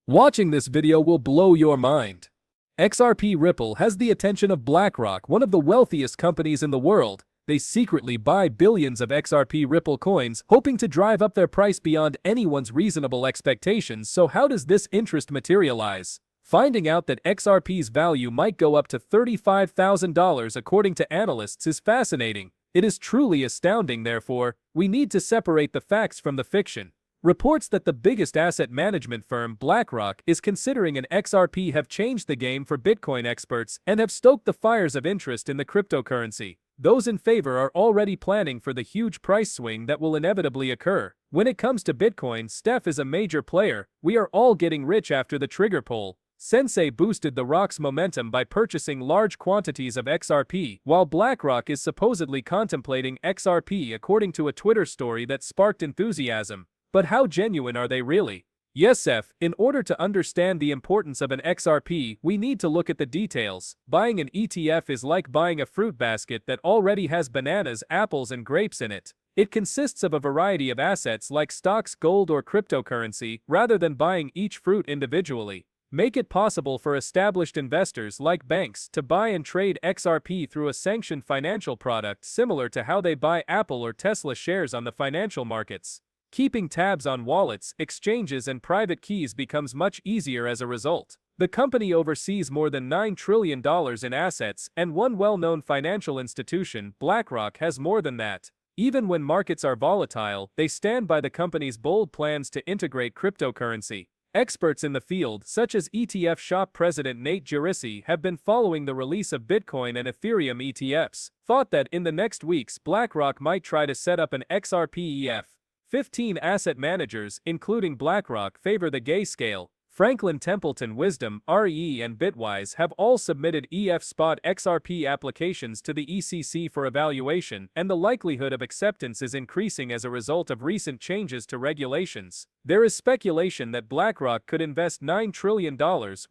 Watching this video will blow your mind. XRP Ripple has the attention of BlackRock, one of the wealthiest companies in the world. They secretly buy billions of XRP Ripple coins, hoping to drive up their price beyond anyone's reasonable expectations. So how does this interest materialize? Finding out that XRP's value might go up to $35,000 according to analysts is fascinating. It is truly astounding. Therefore, we need to separate the facts from the fiction. Reports that the biggest asset management firm, BlackRock, is considering an XRP have changed the game for Bitcoin experts and have stoked the fires of interest in the cryptocurrency. Those in favor are already planning for the huge price swing that will inevitably occur. When it comes to Bitcoin, Steph is a major player. We are all getting rich after the trigger pull. Sensei boosted the rock's momentum by purchasing large quantities of XRP, while BlackRock is supposedly contemplating XRP according to a Twitter story that sparked enthusiasm. But how genuine are they really? Yes, in order to understand the importance of an XRP, we need to look at the details. Buying an ETF is like buying a fruit basket that already has bananas, apples, and grapes in it. It consists of a variety of assets like stocks, gold, or cryptocurrency, rather than buying each fruit individually. Make it possible for established investors like banks to buy and trade XRP through a sanctioned financial product similar to how they buy Apple or Tesla shares on the financial markets. Keeping tabs on wallets, exchanges, and private keys becomes much easier as a result. The company oversees more than $9 trillion in assets, and one well-known financial institution, BlackRock, has more than that. Even when markets are volatile, they stand by the company's bold plans to integrate cryptocurrency. Experts in the field, such as ETF shop president Nate Girissi, have been following the release of Bitcoin and Ethereum ETFs. Thought that in the next weeks, BlackRock might try to set up an XRP EF. 15 asset managers, including BlackRock, favor the grayscale. Franklin Templeton, Wisdom, RE, and Bitwise have all submitted EF spot XRP applications to the SEC for evaluation, and the likelihood of acceptance is increasing as a result of recent changes to regulations. There is speculation that BlackRock could invest $9 trillion,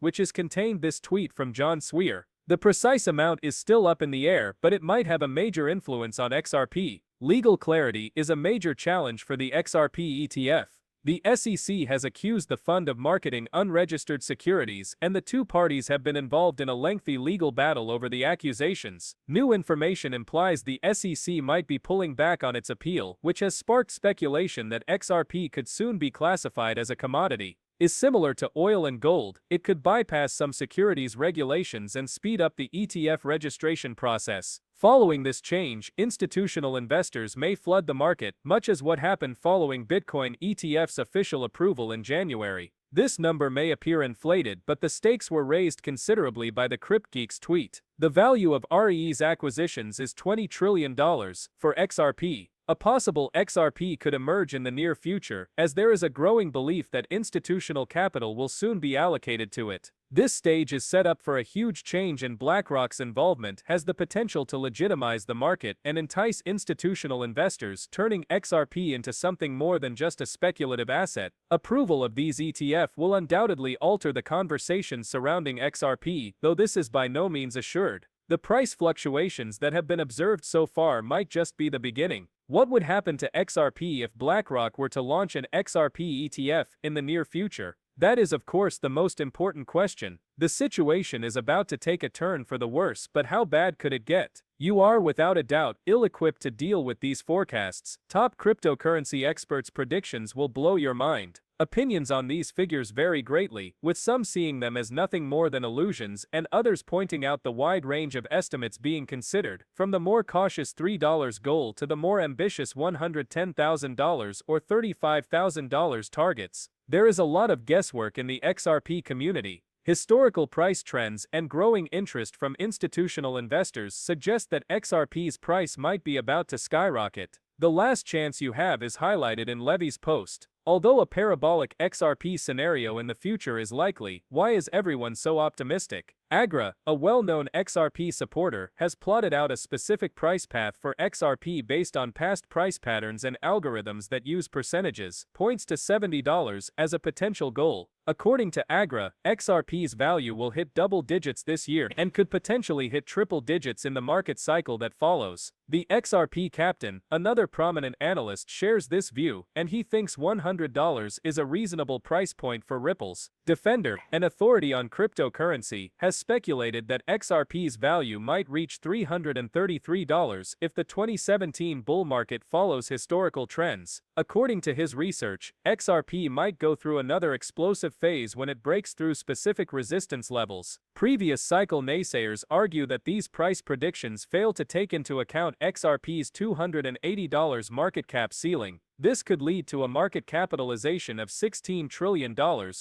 which is contained this tweet from John Swear. The precise amount is still up in the air, but it might have a major influence on XRP. Legal clarity is a major challenge for the XRP ETF. The SEC has accused the fund of marketing unregistered securities, and the two parties have been involved in a lengthy legal battle over the accusations. New information implies the SEC might be pulling back on its appeal, which has sparked speculation that XRP could soon be classified as a commodity. Is similar to oil and gold, it could bypass some securities regulations and speed up the ETF registration process. Following this change, institutional investors may flood the market, much as what happened following Bitcoin ETF's official approval in January. This number may appear inflated, but the stakes were raised considerably by the CryptGeek's tweet. The value of RE's acquisitions is $20 trillion for XRP. A possible XRP could emerge in the near future, as there is a growing belief that institutional capital will soon be allocated to it. This stage is set up for a huge change, and BlackRock's involvement has the potential to legitimize the market and entice institutional investors, turning XRP into something more than just a speculative asset. Approval of these ETF will undoubtedly alter the conversation surrounding XRP, though this is by no means assured. The price fluctuations that have been observed so far might just be the beginning. What would happen to XRP if BlackRock were to launch an XRP ETF in the near future? That is, of course, the most important question. The situation is about to take a turn for the worse, but how bad could it get? You are, without a doubt, ill-equipped to deal with these forecasts. Top cryptocurrency experts' predictions will blow your mind. Opinions on these figures vary greatly, with some seeing them as nothing more than illusions and others pointing out the wide range of estimates being considered, from the more cautious $3 goal to the more ambitious $110,000 or $35,000 targets. There is a lot of guesswork in the XRP community. Historical price trends and growing interest from institutional investors suggest that XRP's price might be about to skyrocket. The last chance you have is highlighted in Levy's post. Although a parabolic XRP scenario in the future is likely, why is everyone so optimistic? Agra, a well-known XRP supporter, has plotted out a specific price path for XRP based on past price patterns and algorithms that use percentages, points to $70 as a potential goal. According to Agra, XRP's value will hit double digits this year and could potentially hit triple digits in the market cycle that follows. The XRP captain, another Another prominent analyst shares this view, and he thinks $100 is a reasonable price point for Ripple's. Defender, an authority on cryptocurrency, has speculated that XRP's value might reach $333 if the 2017 bull market follows historical trends. According to his research, XRP might go through another explosive phase when it breaks through specific resistance levels. Previous cycle naysayers argue that these price predictions fail to take into account XRP's $280 market cap ceiling. This could lead to a market capitalization of $16 trillion,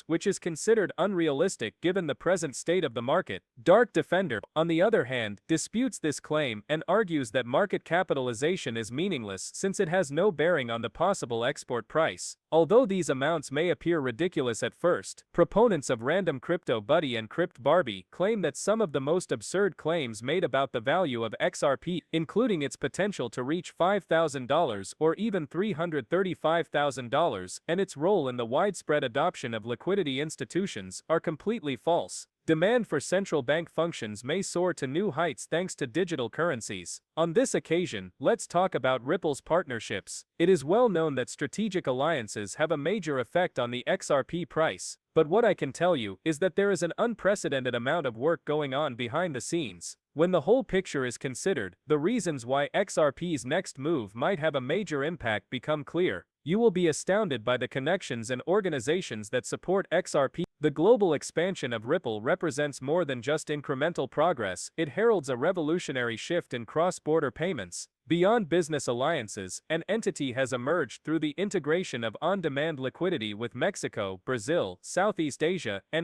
which is considered unrealistic given the present state of the market. Dark Defender, on the other hand, disputes this claim and argues that market capitalization is meaningless since it has no bearing on the possible export price. Although these amounts may appear ridiculous at first, proponents of Random Crypto Buddy and Crypt Barbie claim that some of the most absurd claims made about the value of XRP, including its potential to reach $5,000 or even $335,000, and its role in the widespread adoption of liquidity institutions, are completely false. Demand for central bank functions may soar to new heights thanks to digital currencies. On this occasion, let's talk about Ripple's partnerships. It is well known that strategic alliances have a major effect on the XRP price, but what I can tell you is that there is an unprecedented amount of work going on behind the scenes. When the whole picture is considered, the reasons why XRP's next move might have a major impact become clear. You will be astounded by the connections and organizations that support XRP. The global expansion of Ripple represents more than just incremental progress, it heralds a revolutionary shift in cross-border payments. Beyond business alliances, an entity has emerged through the integration of on-demand liquidity with Mexico, Brazil, Southeast Asia, and